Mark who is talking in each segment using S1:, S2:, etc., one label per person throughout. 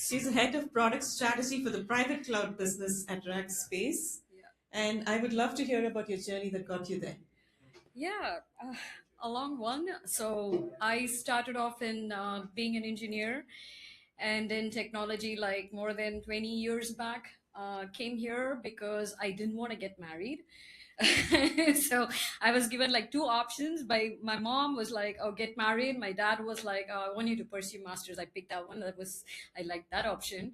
S1: She's the head of product strategy for the private cloud business at Rackspace.
S2: Yeah.
S1: And I would love to hear about your journey that got you there.
S2: Yeah, a long one. So I started off in being an engineer and in technology like more than 20 years back. Came here because I didn't want to get married. So I was given like two options. By my mom was like, "Oh, get married." My dad was like, "Oh, I want you to pursue masters." I picked that one. I liked that option.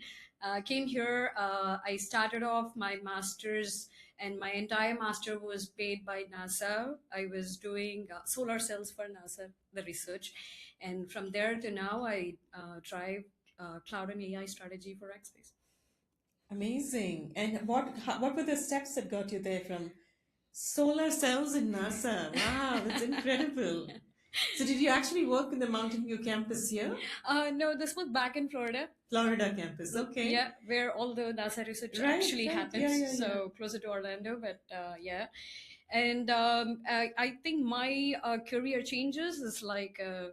S2: Came here. I started off my masters, and my entire master was paid by NASA. I was doing solar cells for NASA, the research, and from there to now, I drive cloud and AI strategy for Rackspace.
S1: Amazing. And what were the steps that got you there from solar cells in NASA? Wow, that's incredible. So did you actually work in the Mountain View campus here?
S2: No, this was back in Florida.
S1: Florida campus, okay.
S2: Yeah, where all the NASA research
S1: Right,
S2: actually
S1: right. Yeah,
S2: happens.
S1: yeah, yeah.
S2: So closer to Orlando, but yeah. And I think my career changes is like a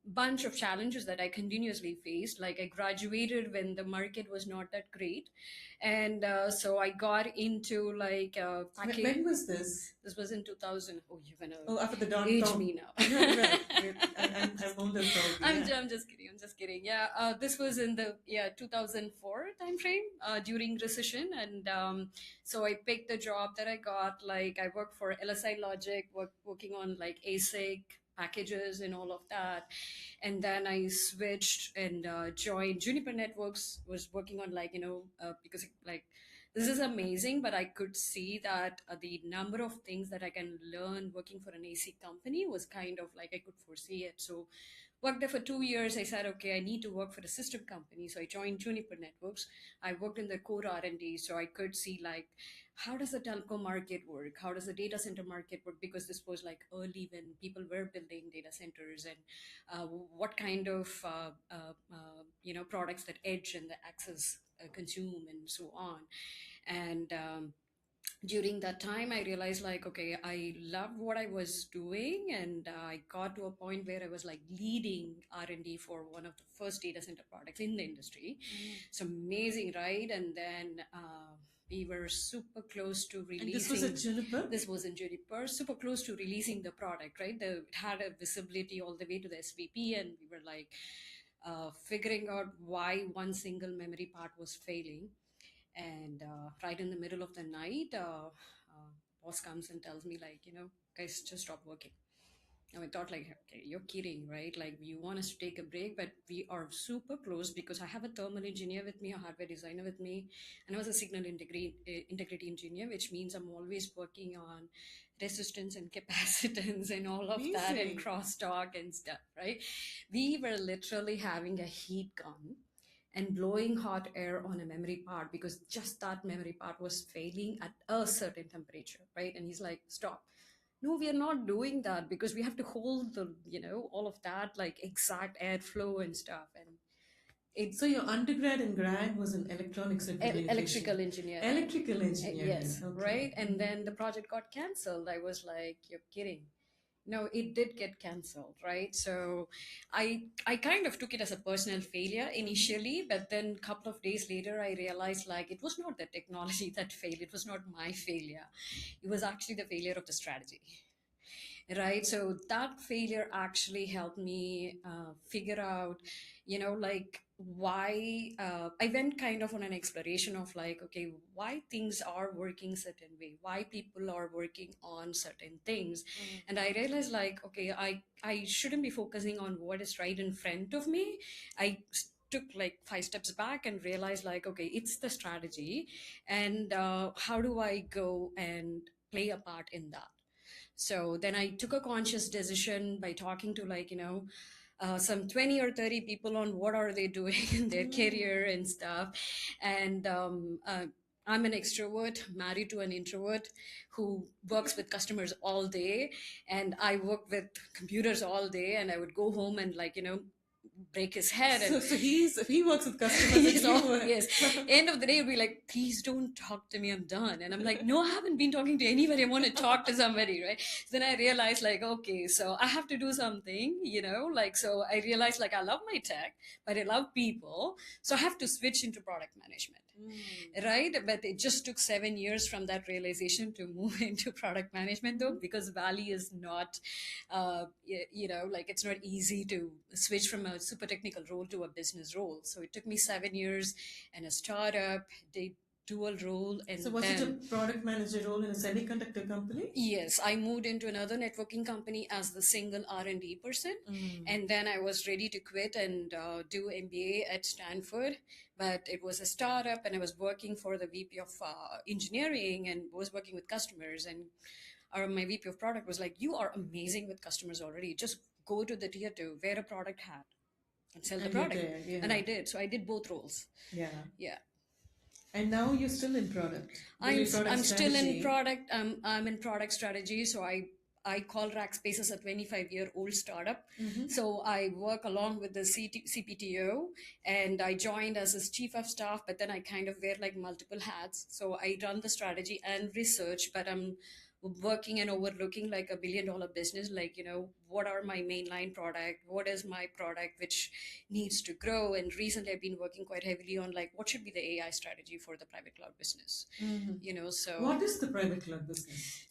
S2: bunch of challenges that I continuously faced. Like I graduated when the market was not that great, and so I got into like package.
S1: When was this?
S2: This was in 2000. Oh, you're gonna
S1: Oh, after the dot
S2: age me
S1: com.
S2: now.
S1: Right. I'm older probably, yeah.
S2: I'm just kidding. I'm just kidding. Yeah, this was in the 2004 time frame during recession, and so I picked the job that I got. Like I worked for LSI Logic, working on like ASIC packages and all of that, and then I switched and joined Juniper Networks. Was working on like because like this is amazing, but I could see that the number of things that I can learn working for an AC company was kind of like I could foresee it. So worked there for 2 years. I said, okay, I need to work for a system company. So I joined Juniper Networks. I worked in the core R&D, so I could see like how does the telco market work? How does the data center market work? Because this was like early when people were building data centers, and what kind of products that edge and the access consume and so on. And during that time I realized like okay, I loved what I was doing, and I got to a point where I was like leading R&D for one of the first data center products in the industry. It's amazing, right? And then we were super close to
S1: And this was
S2: releasing.
S1: at Juniper?
S2: This was in Juniper, super close to releasing the product, right? It had a visibility all the way to the SVP, and we were like figuring out why one single memory part was failing. And right in the middle of the night, boss comes and tells me like, guys, just stop working. And I thought like, okay, you're kidding, right? Like you want us to take a break, but we are super close because I have a thermal engineer with me, a hardware designer with me, and I was a signal integrity engineer, which means I'm always working on resistance and capacitance and all of that and
S1: Amazing.
S2: crosstalk and stuff, right? We were literally having a heat gun and blowing hot air on a memory part because just that memory part was failing at a certain temperature, right? And he's like, stop. No, we are not doing that because we have to hold the, all of that, like exact airflow and stuff. And it
S1: So your undergrad and grad was in electronics and communication.
S2: electrical engineering.
S1: Electrical engineering.
S2: Yes,
S1: Okay.
S2: right. And then the project got canceled. I was like, you're kidding. No, it did get canceled, right? So I kind of took it as a personal failure initially, but then a couple of days later I realized like it was not the technology that failed. It was not my failure. It was actually the failure of the strategy, right? So that failure actually helped me figure out, like why I went kind of on an exploration of like, okay, why things are working certain way, why people are working on certain things. And I realized like, okay, I shouldn't be focusing on what is right in front of me. Took like 5 steps back and realized like, okay, it's the strategy, and how do I go and play a part in that. So then I took a conscious decision by talking to like, some 20 or 30 people on what are they doing in their career and stuff. And I'm an extrovert married to an introvert who works with customers all day, and I work with computers all day, and I would go home and like, break his head.
S1: So,
S2: And
S1: so he works with customers and
S2: yes,
S1: you
S2: oh,
S1: work.
S2: yes. End of the day, he'll be like, please don't talk to me, I'm done. And I'm like, no, I haven't been talking to anybody. I want to talk to somebody, right? So then I realized, like, okay, so I have to do something, like, so I realized, like, I love my tech, but I love people. So I have to switch into product management, right? But it just took 7 years from that realization to move into product management, though, because Valley is not, like it's not easy to switch from a super technical role to a business role. So it took me 7 years and a startup, did dual role,
S1: So
S2: and
S1: was it a
S2: then
S1: product manager role in a semiconductor company?
S2: yes, I moved into another networking company as the single R&D person, and then I was ready to quit and do MBA at Stanford. But it was a startup, and I was working for the VP of engineering and was working with customers. And my VP of product was like, "You are amazing with customers already. Just go to the tier two, wear a product hat, and sell the
S1: And you
S2: product."
S1: did,
S2: And
S1: yeah.
S2: I did. So I did both roles.
S1: Yeah.
S2: Yeah.
S1: And now you're still in product,
S2: I'm
S1: doing product
S2: I'm still in
S1: strategy.
S2: product. I'm in product strategy. So I call Rackspace as a 25-year-old startup. So I work along with the CPTO, and I joined as his chief of staff. But then I kind of wear like multiple hats. So I run the strategy and research, but I'm working and overlooking like $1 billion business. Like, what are my mainline product? What is my product which needs to grow? And recently I've been working quite heavily on like what should be the AI strategy for the private cloud business. So
S1: What is the private cloud business?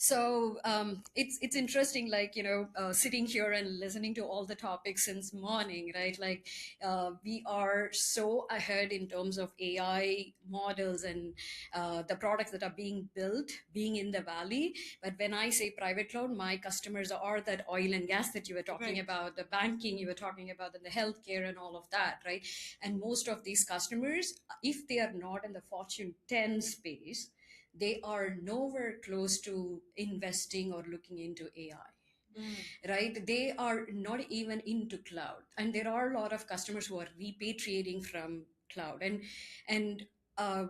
S2: it's interesting, like sitting here and listening to all the topics since morning, right? Like we are so ahead in terms of AI models and the products that are being built, being in the valley. But when I say private cloud, my customers are that oil and gas that you were talking
S1: Right.
S2: about, the banking you were talking about, and the healthcare and all of that, right? And most of these customers, if they are not in the Fortune 10 space, they are nowhere close to investing or looking into AI, right? They are not even into cloud, and there are a lot of customers who are repatriating from cloud. And uh,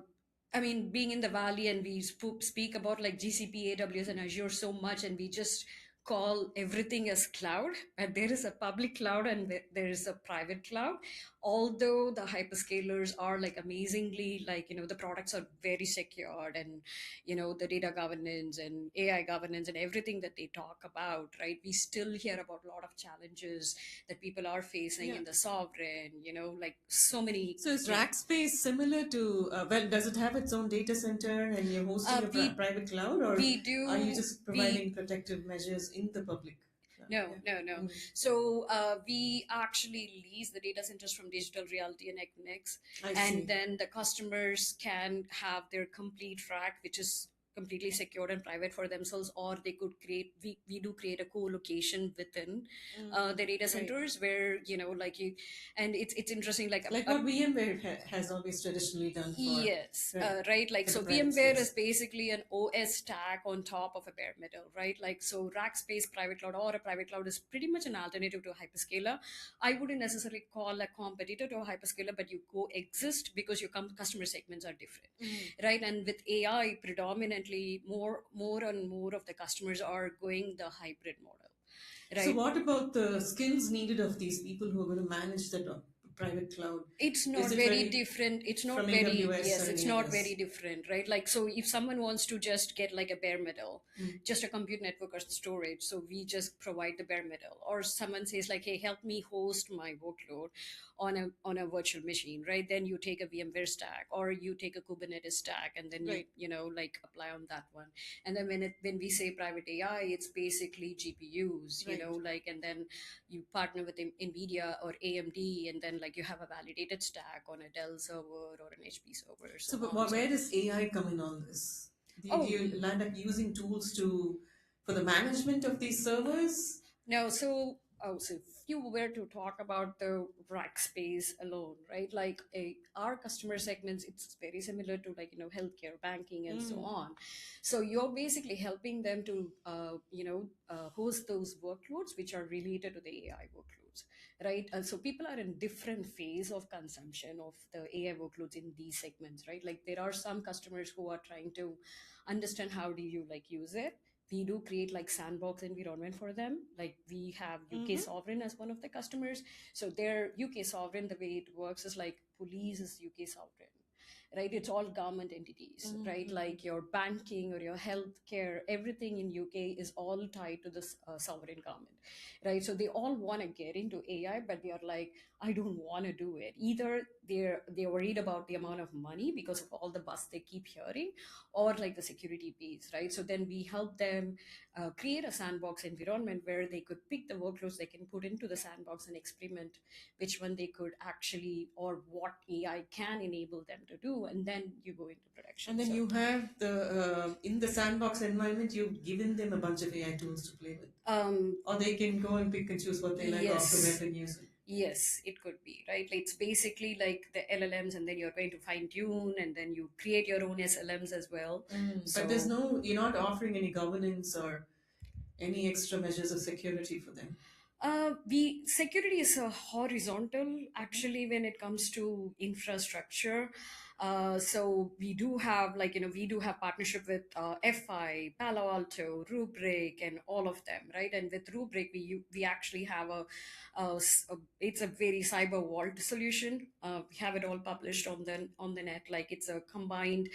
S2: I mean, being in the valley, and we speak about like GCP, AWS, and Azure so much, and we just call everything as cloud. But there is a public cloud and there is a private cloud. Although the hyperscalers are like amazingly, like the products are very secured, and the data governance and AI governance and everything that they talk about, right? We still hear about a lot of challenges that people are facing
S1: Yeah.
S2: in the sovereign, like so many.
S1: So is
S2: Yeah.
S1: Rackspace similar to, well, does it have its own data center and you're hosting a
S2: We
S1: private cloud, or
S2: we
S1: are you
S2: do
S1: just
S2: we
S1: providing protective measures in the public cloud?
S2: No,
S1: Yeah.
S2: no, no.
S1: Mm,
S2: So we actually lease the data centers from Digital Realty and Equinix,
S1: I
S2: and
S1: see.
S2: then the customers can have their complete rack, which is completely secured and private for themselves, or they could create. We do create a co-location within the data
S1: Right.
S2: centers where like you, and it's interesting, like
S1: Like what VMware has always traditionally done for,
S2: yes,
S1: right,
S2: right. Like
S1: for the
S2: so,
S1: private
S2: VMware is
S1: space.
S2: basically an OS stack on top of a bare metal, right? Like so, Rackspace Private Cloud or a private cloud is pretty much an alternative to a hyperscaler. I wouldn't necessarily call a competitor to a hyperscaler, but you coexist because your customer segments are different, right? And with AI, predominantly more and more of the customers are going the hybrid model,
S1: So
S2: right?
S1: what about the skills needed of these people who are going to manage that private cloud?
S2: It's
S1: Is
S2: not
S1: it
S2: very
S1: very
S2: different. It's
S1: from
S2: not very,
S1: AWS
S2: yes,
S1: or
S2: it's
S1: any
S2: not
S1: others?
S2: very different, right? Like so if someone wants to just get like a bare metal, just a compute network or storage, so we just provide the bare metal. Or someone says like, hey, help me host my workload on a virtual machine, right? Then you take a VMware stack or you take a Kubernetes stack, and then you
S1: Right.
S2: like apply on that one. And then when we say private AI, it's basically GPUs,
S1: Right.
S2: like, and then you partner with Nvidia or AMD, and then like you have a validated stack on a Dell server or an HP server, so
S1: So but
S2: on. So
S1: where does AI come in on this? Do
S2: oh
S1: you land up using tools for the management of these servers?
S2: no, so if you were to talk about the rack space alone, right? Like our customer segments, it's very similar to like healthcare, banking, and so on. So you're basically helping them to host those workloads which are related to the AI workloads, right? So people are in different phase of consumption of the AI workloads in these segments, right? Like there are some customers who are trying to understand how do you like use it. we do create like sandbox environment for them. Like we have UK
S1: Mm-hmm.
S2: sovereign as one of the customers. So their UK sovereign, the way it works is like police is UK sovereign, right? It's all government entities, right?
S1: Mm-hmm.
S2: Like your banking or your healthcare, everything in UK is all tied to this sovereign government, right? So they all want to get into AI, but they are like, I don't want to do it. Either they're worried about the amount of money because of all the buzz they keep hearing, or like the security piece, right? So then we help them create a sandbox environment where they could pick the workloads they can put into the sandbox and experiment which one they could actually, or what AI can enable them to do, and then you go into production.
S1: And then
S2: So
S1: you have in the sandbox environment, you've given them a bunch of AI tools to play with. Or they can go and pick and choose what they like off the
S2: yes.
S1: web and use it.
S2: Yes, it could be, right? Like, it's basically like the LLMs, and then you're going to fine tune, and then you create your own SLMs as well.
S1: But there's
S2: So,
S1: no, you're not offering any governance or any extra measures of security for them.
S2: we security is a horizontal actually when it comes to infrastructure. So we do have, like, we do have partnership with FI, Palo Alto, Rubrik, and all of them, right? And with Rubrik, we actually have it's a very cyber vault solution. We have it all published on the net. Like, it's a combined.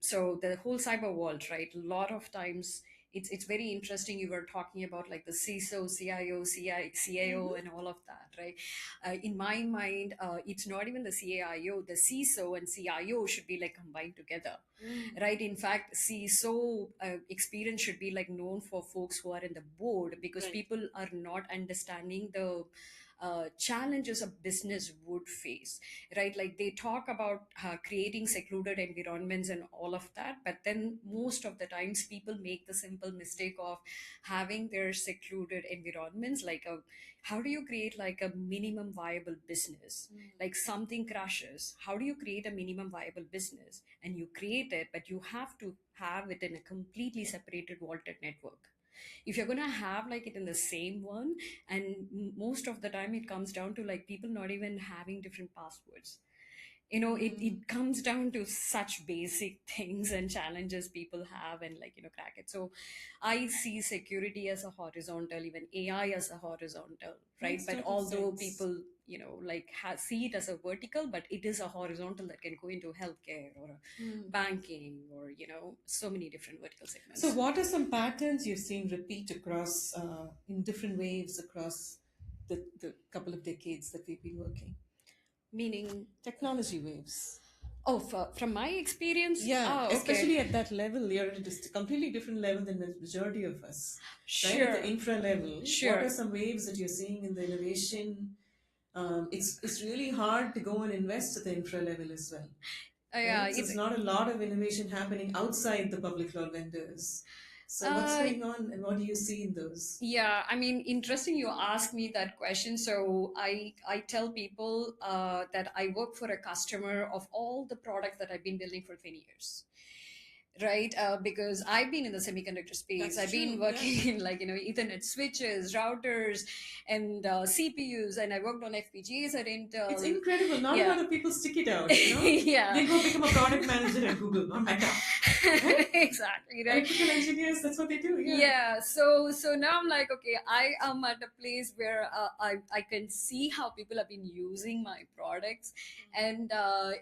S2: So the whole cyber vault, right? A lot of times it's very interesting. You were talking about like the CISO, CIO, CIO,
S1: Mm-hmm.
S2: and all of that, right? In my mind, it's not even the CIO. The CISO and CIO should be like combined together, right? In fact, CISO experience should be like known for folks who are in the board, because
S1: Right.
S2: people are not understanding the challenges a business would face, right? Like, they talk about creating secluded environments and all of that, but then most of the times people make the simple mistake of having their secluded environments like a, how do you create like a minimum viable business? Like, something crashes, how do you create a minimum viable business? And you create it, but you have to have it in a completely separated vaulted network. If you're going to have like it in the same one, and most of the time it comes down to like people not even having different passwords. It comes down to such basic things and challenges people have, and like, crack it. So I see security as a horizontal, even AI as a horizontal, right?
S1: Makes
S2: But
S1: total
S2: although
S1: sense.
S2: people, like, see it as a vertical, but it is a horizontal that can go into healthcare or banking, or so many different vertical
S1: So,
S2: segments.
S1: what are some patterns you've seen repeat across in different waves across the couple of decades that we've been working?
S2: Meaning,
S1: Technology waves.
S2: oh, from my experience,
S1: Yeah,
S2: oh, okay.
S1: especially at that level, you're at a completely different level than the majority of us, right? At the
S2: Sure,
S1: infra level, what are
S2: sure.
S1: some waves that you're seeing in the innovation? It's really hard to go and invest at the infra level as well,
S2: Yeah,
S1: right? So
S2: it's
S1: it's not a lot of innovation happening outside the public cloud vendors. So what's
S2: uh
S1: going on, and what do you see in those?
S2: yeah, I mean, interesting you ask me that question. So I tell people that I work for a customer of all the products that I've been building for 20 years, right? Because I've been in the semiconductor space.
S1: That's
S2: I've been
S1: true. Yeah,
S2: working in, like, Ethernet switches, routers, and CPUs, and I worked on FPGAs at
S1: it's
S2: Intel.
S1: incredible. Not a
S2: Yeah.
S1: lot of people stick it out.
S2: Yeah.
S1: They go become a product manager at Google or Meta, right?
S2: Exactly, right.
S1: Electrical engineers, that's what they do. Yeah.
S2: Yeah, so now I'm like, okay, I am at a place where I can see how people have been using my products, and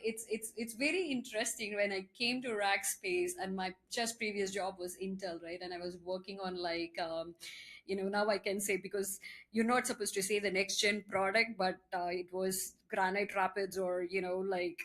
S2: it's very interesting. When I came to Rackspace, and my just previous job was Intel, right? And I was working on like now I can say, because you're not supposed to say the next gen product, but it was Granite Rapids, or like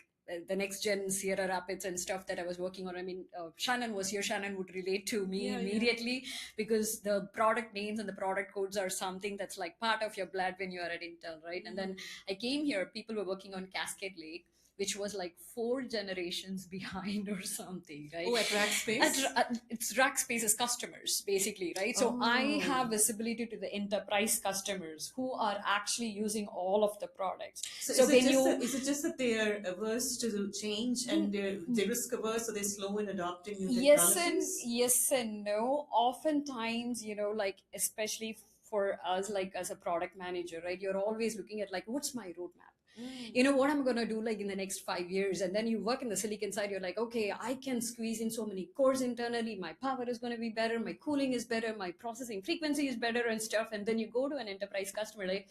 S2: the next gen Sierra Rapids and stuff that I was working on. I mean, Shannon was here. Shannon would relate to me
S1: Yeah, yeah.
S2: immediately, because the product names and the product codes are something that's like part of your blood when you are at Intel, right? And then I came here, people were working on Cascade Lake, which was like 4 generations behind or something, right?
S1: Oh, at Rackspace?
S2: It's Rackspace's customers, basically, right? So I
S1: Oh.
S2: have visibility to the enterprise customers who are actually using all of the products.
S1: So
S2: So when you
S1: is it just that they are averse to the change and they risk averse, so they're slow in adopting new
S2: yes and
S1: technologies?
S2: yes and no. Oftentimes, like, especially for us, like as a product manager, right? You're always looking at like, what's my roadmap?
S1: Mm.
S2: You know what I'm going to do like in the next 5 years, and then you work in the silicon side. You're like, okay, I can squeeze in so many cores internally, my power is going to be better, my cooling is better, my processing frequency is better and stuff. And then you go to an enterprise customer like,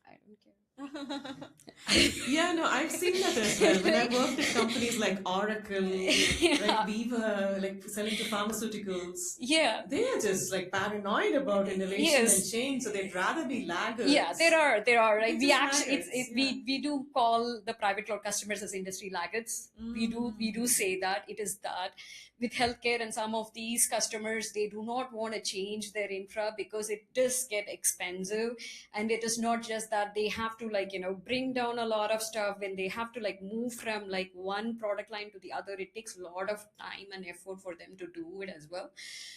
S2: I don't care.
S1: Yeah, no, I've seen that as well. When I
S2: Like,
S1: worked at companies like Oracle, like
S2: yeah,
S1: Viva, like selling to pharmaceuticals,
S2: yeah,
S1: they are just like paranoid about innovation and
S2: yes,
S1: change, so they'd rather be
S2: yeah,
S1: laggards.
S2: there are like,
S1: They're
S2: we
S1: just
S2: actually,
S1: laggards, yeah.
S2: we do call the private cloud customers as industry laggards. We do
S1: Mm.
S2: say that it is that. With healthcare and some of these customers, they do not want to change their infra because it does get expensive. And it is not just that they have to like, bring down a lot of stuff. When they have to like move from like one product line to the other, it takes a lot of time and effort for them to do it as well.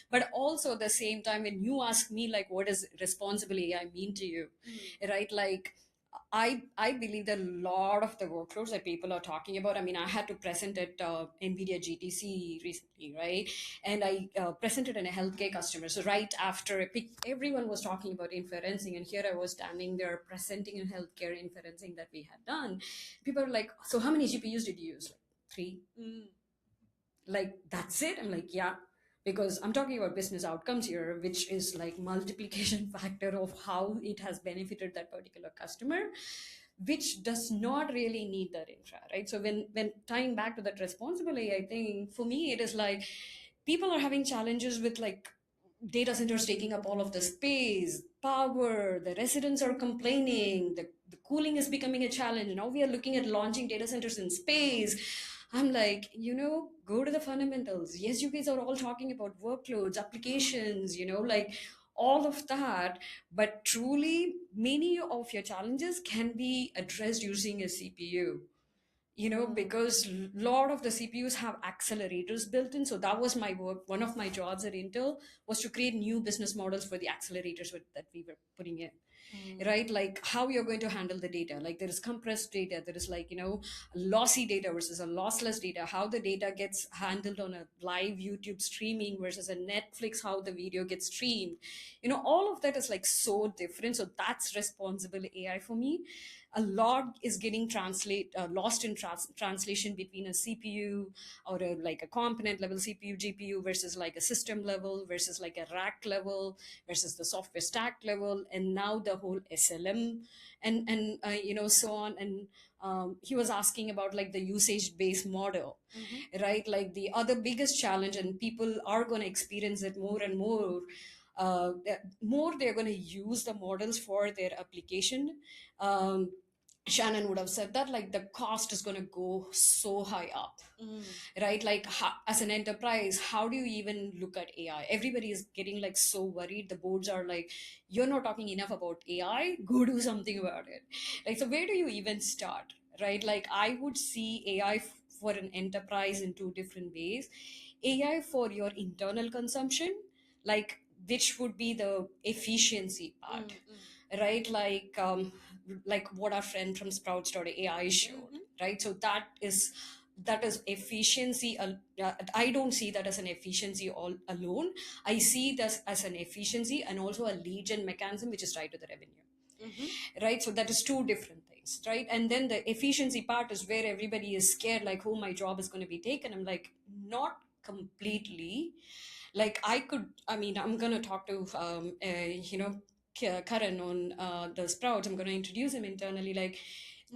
S2: But also at the same time, when you ask me like, what does responsible AI mean to you, right? Like, I believe that a lot of the workloads that people are talking about. I mean, I had to present at NVIDIA GTC recently, right? And I presented in a healthcare customer. So right after a pick, everyone was talking about inferencing, and here I was standing there presenting in healthcare inferencing that we had done. People are like, "So how many GPUs did you use?" Like, 3. Like, that's it? I'm like, yeah, because I'm talking about business outcomes here, which is like multiplication factor of how it has benefited that particular customer, which does not really need that infra, right? So when tying back to that responsibility, I think for me it is like, people are having challenges with like data centers taking up all of the space, power, the residents are complaining, the cooling is becoming a challenge. Now we are looking at launching data centers in space. I'm like, go to the fundamentals. Yes, you guys are all talking about workloads, applications, like all of that. But truly, many of your challenges can be addressed using a CPU, because a lot of the CPUs have accelerators built in. So that was my work. One of my jobs at Intel was to create new business models for the accelerators that we were putting in, right? Like how you're going to handle the data. Like there is compressed data, there is like, lossy data versus a lossless data, how the data gets handled on a live YouTube streaming versus a Netflix, how the video gets streamed. All of that is like so different. So that's responsible AI for me. A lot is getting lost in translation between a CPU or like a component level CPU GPU versus like a system level versus like a rack level versus the software stack level, and now the whole SLM and so on. And he was asking about like the usage based model, right? Like the other biggest challenge, and people are going to experience it more and more. More they're going to use the models for their application. um, Shannon would have said that like the cost is going to go so high up, right? Like as an enterprise, how do you even look at AI? Everybody is getting like so worried. The boards are like, you're not talking enough about AI, go do something about it. Like, so where do you even start, right? Like I would see AI for an enterprise in two different ways. AI for your internal consumption, like which would be the efficiency part, right? Like what our friend from sprouts.ai showed, right? So that is efficiency. I don't see that as an efficiency all alone. I see that as an efficiency and also a lead gen mechanism which is tied to the revenue, right? So that is two different things, right? And then the efficiency part is where everybody is scared, like, oh, my job is going to be taken. I'm like, not completely. Like I mean, I'm going to talk to Karan on the Sprouts. I'm going to introduce him internally. Like,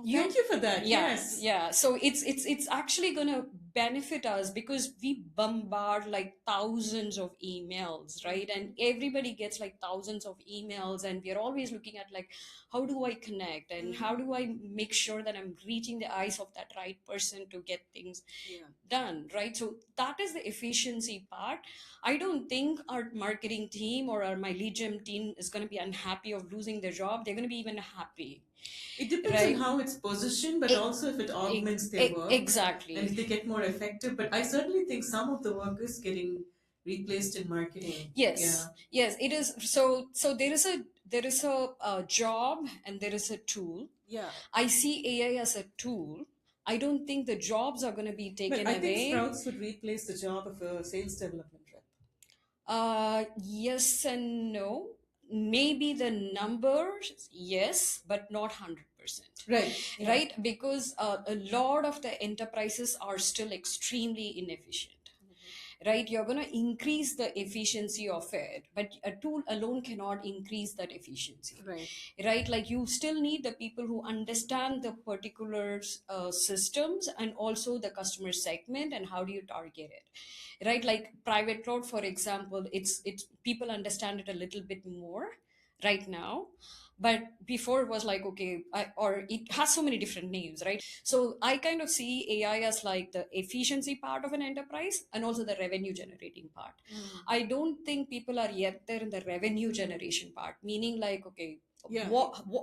S1: Thank you for that.
S2: yeah,
S1: Yes.
S2: yeah. So it's actually going to benefit us because we bombard like thousands of emails, right? And everybody gets like thousands of emails, and we're always looking at like, how do I connect and how do I make sure that I'm reaching the eyes of that right person to get things done, right? So that is the efficiency part. I don't think our marketing team or my lead gen team is going to be unhappy of losing their job. They're going to be even happy,
S1: It depends on
S2: right?
S1: how it's positioned, but
S2: E-
S1: also if it augments their work and if
S2: exactly.
S1: they get more effective. But I certainly think some of the work is getting replaced in marketing. Yeah.
S2: Yes, yes, it is. So there is a job and there is a tool.
S1: Yeah.
S2: I see AI as a tool. I don't think the jobs are going to be
S1: But
S2: taken
S1: I think
S2: away.
S1: Sprouts would replace the job of a sales development rep.
S2: Yes and no. maybe the numbers, yes, but not 100%.
S1: Right. Yeah.
S2: Right? Because a lot of the enterprises are still extremely inefficient. Right? You're going to increase the efficiency of it, but a tool alone cannot increase that efficiency.
S1: Right.
S2: Right? Like you still need the people who understand the particular systems and also the customer segment and how do you target it. Right? Like private cloud, for example, it's people understand it a little bit more right now, but before it was like, okay, or it has so many different names, right? So I kind of see AI as like the efficiency part of an enterprise and also the revenue generating part. I don't think people are yet there in the revenue generation part, meaning like, okay,
S1: Yeah.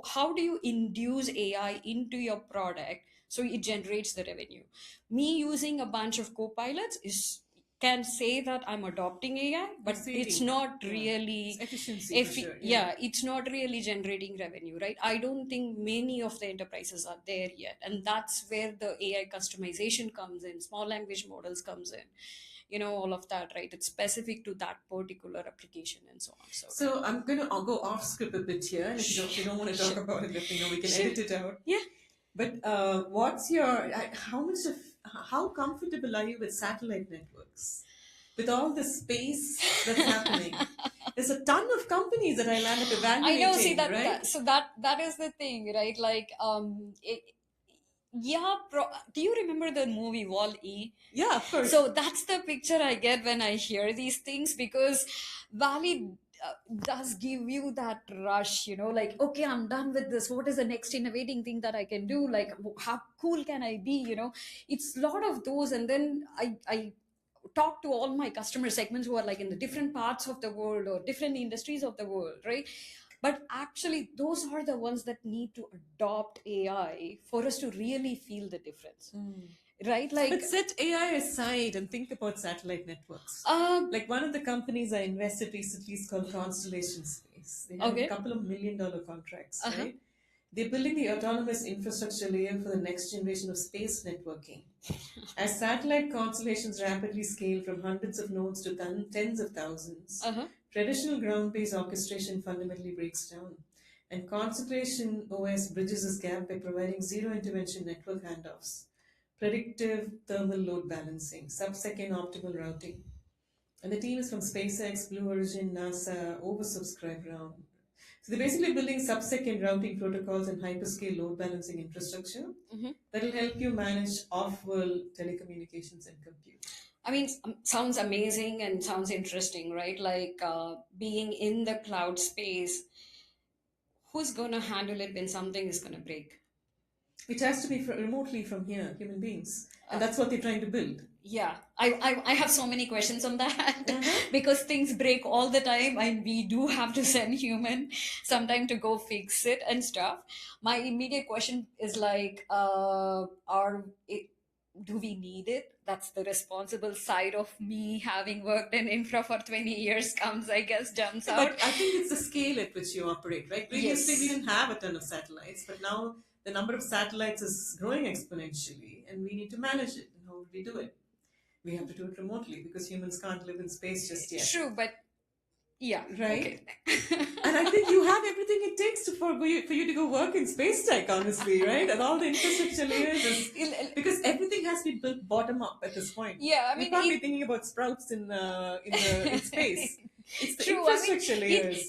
S2: how do you induce AI into your product so it generates the revenue? Me using a bunch of copilots is can say that I'm adopting AI, but it's
S1: Exceeding.
S2: not
S1: Yeah.
S2: really
S1: It's efficiency for sure.
S2: yeah, it's not really generating revenue, right? I don't think many of the enterprises are there yet, and that's where the AI customization comes in, small language models comes in, all of that, right? It's specific to that particular application and so on.
S1: So I'm going to go off script a bit here, and if you don't want to talk
S2: Sure.
S1: about it, let me know. We can
S2: Sure.
S1: edit it out.
S2: Yeah.
S1: But what's your how comfortable are you with satellite networks? With all the space that's happening, there's a ton of companies that I landed
S2: I know. See
S1: evaluating,
S2: that,
S1: right?
S2: so that is the thing, right? Like, yeah. Do you remember the movie Wall-E?
S1: Yeah, of course.
S2: So that's the picture I get when I hear these things, because Valley does give you that rush, like, okay, I'm done with this. What is the next innovating thing that I can do? Like, how cool can I be? It's a lot of those. And then I talk to all my customer segments who are like in the different parts of the world or different industries of the world, right? But actually those are the ones that need to adopt AI for us to really feel the difference. Right? Like,
S1: but set AI aside and think about satellite networks. Like one of the companies I invested recently is called Constellation Space. They have
S2: Okay.
S1: a couple of $1 million contracts,
S2: Uh-huh.
S1: right? They're building the autonomous infrastructure layer for the next generation of space networking. As satellite constellations rapidly scale from hundreds of nodes to tens of thousands,
S2: Uh-huh.
S1: traditional ground-based orchestration fundamentally breaks down. And Concentration OS bridges this gap by providing zero-intervention network handoffs, predictive thermal load balancing, sub-second optimal routing. And the team is from SpaceX, Blue Origin, NASA, oversubscribed round. So they're basically building sub-second routing protocols and hyperscale load balancing infrastructure that will help you manage off-world telecommunications and compute.
S2: I mean, sounds amazing and sounds interesting, right? Like, being in the cloud space, who's going to handle it when something is going to break?
S1: It has to be remotely from here, human beings. And that's what they're trying to build.
S2: Yeah, I have so many questions on that because things break all the time and we do have to send human sometime to go fix it and stuff. My immediate question is like, do we need it? That's the responsible side of me, having worked in infra for 20 years, comes, I guess, jumps out.
S1: But I think it's the scale at which you operate, right? Previously, we didn't have a ton of satellites, but now the number of satellites is growing exponentially, and we need to manage it. And how do we do it? We have to do it remotely because humans can't live in space just yet.
S2: True, but yeah,
S1: right.
S2: Okay.
S1: And I think you have everything it takes for you to go work in space tech, honestly, right? And all the infrastructure layers, because everything has to be built bottom up at this point.
S2: Yeah, I mean,
S1: you can't be thinking about sprouts in space. It's the
S2: True.
S1: infrastructure layers.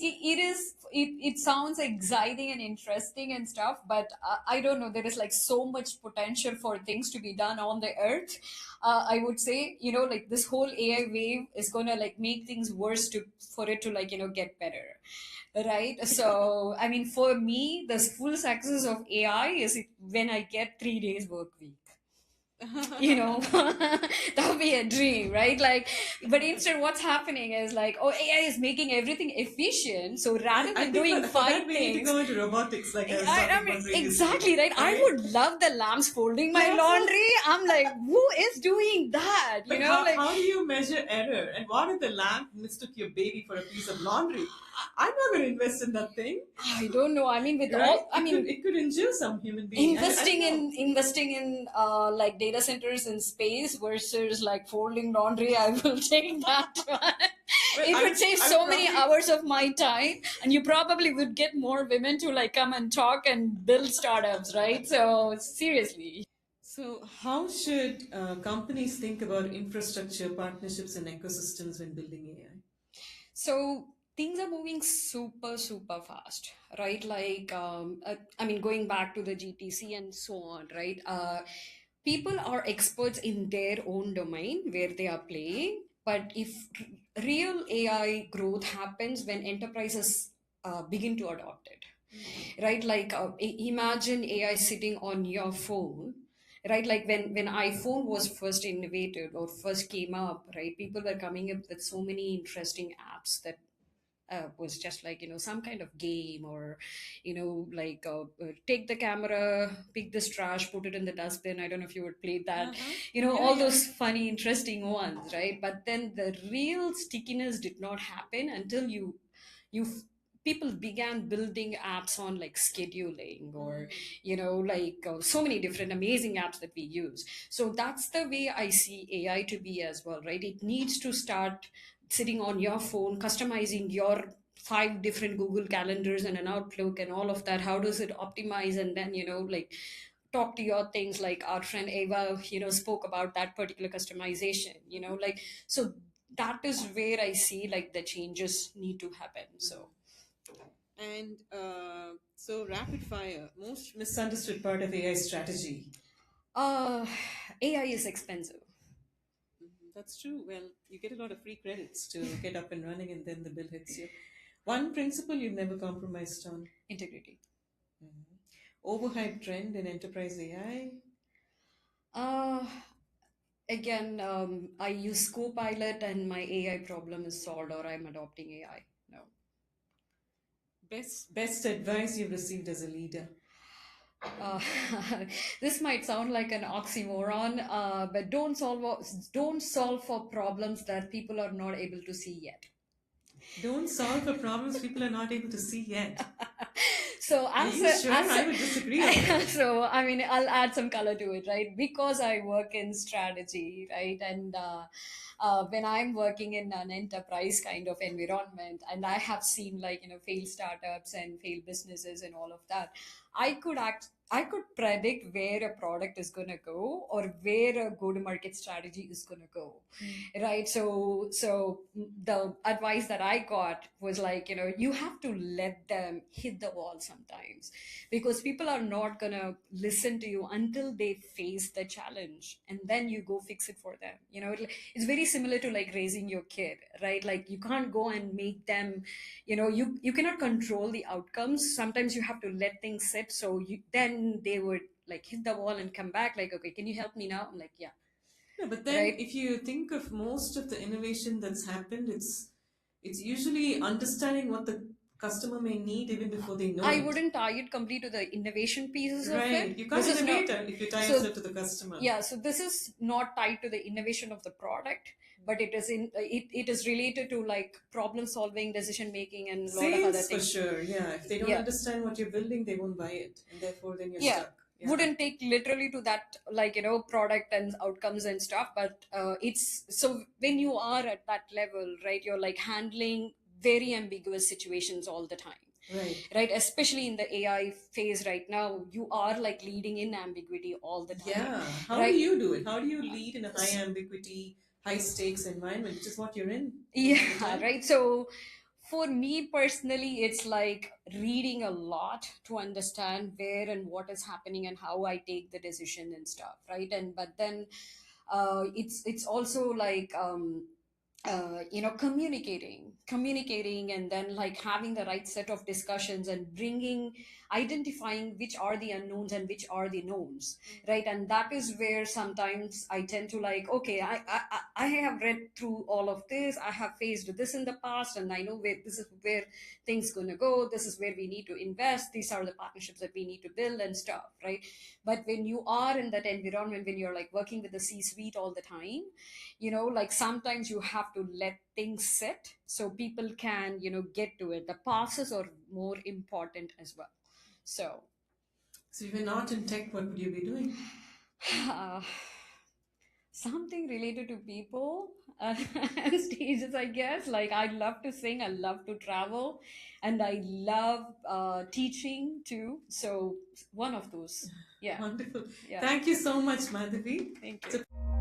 S2: It sounds exciting and interesting and stuff, but I don't know. There is like so much potential for things to be done on the earth. I would say, like this whole AI wave is gonna like make things worse for it to like get better, right? So I mean, for me, the full success of AI is when I get 3 days work week. That would be a dream, right? Like, but instead what's happening is like, oh, AI is making everything efficient, so rather than doing five
S1: we
S2: things,
S1: need to go into robotics, like I was
S2: I
S1: talking
S2: mean,
S1: about previously.
S2: exactly, right? I would love the lambs folding my laundry. I'm like, who is doing that?
S1: But how do you measure error? And what if the lamb mistook your baby for a piece of laundry? I'm not going to invest in that thing.
S2: I don't know. I mean,
S1: it could injure some human being.
S2: Investing in like data centers in space versus like folding laundry, I will take that one.
S1: Well,
S2: It would save
S1: I would
S2: so many
S1: probably.
S2: hours of my time, and you probably would get more women to like come and talk and build startups, right? So seriously.
S1: So, how should companies think about infrastructure, partnerships, and ecosystems when building AI?
S2: So things are moving super, super fast, right? Like, I mean, going back to the GTC and so on, right? People are experts in their own domain where they are playing. But if real AI growth happens when enterprises begin to adopt it, right? Like, imagine AI sitting on your phone, right? Like when iPhone was first innovated or first came up, right? People were coming up with so many interesting apps that was just like, some kind of game, or like, take the camera, pick this trash, put it in the dustbin. I don't know if you would play that,
S1: Uh-huh. Yeah,
S2: all
S1: yeah.
S2: those funny interesting ones, right? But then the real stickiness did not happen until you people began building apps on like scheduling, or like, so many different amazing apps that we use. So that's the way I see AI to be as well, right? It needs to start sitting on your phone, customizing your five different Google calendars and an Outlook and all of that. How does it optimize? And then, like, talk to your things, like our friend Ava, spoke about that particular customization, like, so that is where I see like the changes need to happen. So
S1: And so, rapid fire, most misunderstood part of AI strategy.
S2: uh AI is expensive.
S1: That's true. Well, you get a lot of free credits to get up and running, and then the bill hits you. One principle you've never compromised on.
S2: Integrity.
S1: Mhm. Overhyped trend in enterprise AI.
S2: uh Again, I use Copilot and my AI problem is solved, or I'm adopting AI. No.
S1: Best advice you've received as a leader.
S2: Uh, this might sound like an oxymoron, but don't solve for problems that people are not able to see yet.
S1: Don't solve for problems people are not able to see yet.
S2: So
S1: Are you sure? I would disagree on that.
S2: so I mean, I'll add some color to it, right? Because I work in strategy, right? And when I'm working in an enterprise kind of environment, and I have seen like, failed startups and failed businesses and all of that, I could predict where a product is going to go, or where a go to market strategy is going to go, right? So the advice that I got was like, you have to let them hit the wall sometimes, because people are not going to listen to you until they face the challenge, and then you go fix it for them. It's very similar to like raising your kid, right? Like, you can't go and make them, you cannot control the outcomes. Sometimes you have to let things sit, so then they would like hit the wall and come back like, okay, can you help me now? I'm like, yeah.
S1: Yeah, but then
S2: Right.
S1: if you think of most of the innovation that's happened, it's usually understanding what the customer may need even before they know
S2: I
S1: it.
S2: wouldn't tie it completely to the innovation pieces of
S1: Right.
S2: it.
S1: You can't
S2: This is not.
S1: innovate if you tie
S2: So
S1: yourself to the customer.
S2: yeah, so this is not tied to the innovation of the product, but it is related to like problem solving, decision making, and a lot of other
S1: Sales for
S2: things.
S1: sure. Yeah. If they don't
S2: Yeah.
S1: understand what you're building, they won't buy it. And therefore then you're
S2: Yeah.
S1: stuck. Yeah.
S2: Wouldn't take literally to that, like, product and outcomes and stuff, but it's so when you are at that level, right, you're like handling very ambiguous situations all the time,
S1: Right.
S2: right? Especially in the AI phase right now, you are like leading in ambiguity all the time,
S1: Yeah. How do
S2: right?
S1: you do it? How do you lead in a high ambiguity, high stakes environment, which is what you're in most of the
S2: Yeah,
S1: time?
S2: right. So for me personally, it's like reading a lot to understand where and what is happening and how I take the decision and stuff, right? And but then it's also like, communicating, and then like having the right set of discussions and identifying which are the unknowns and which are the knowns, right? And that is where sometimes I tend to like, okay, I have read through all of this, I have faced this in the past, and I know where this is where things gonna go, this is where we need to invest, these are the partnerships that we need to build and stuff, right? But when you are in that environment, when you're like working with the C suite all the time, like sometimes you have to let things sit so people can, get to it. The passes are more important as well. So
S1: So if you're not in tech, what would you be doing?
S2: Something related to people and stages, I guess. Like, I love to sing, I love to travel, and I love teaching too. So one of those. Yeah.
S1: Wonderful.
S2: Yeah.
S1: Thank you so much, Madhavi.
S2: Thank
S1: It's a
S2: you.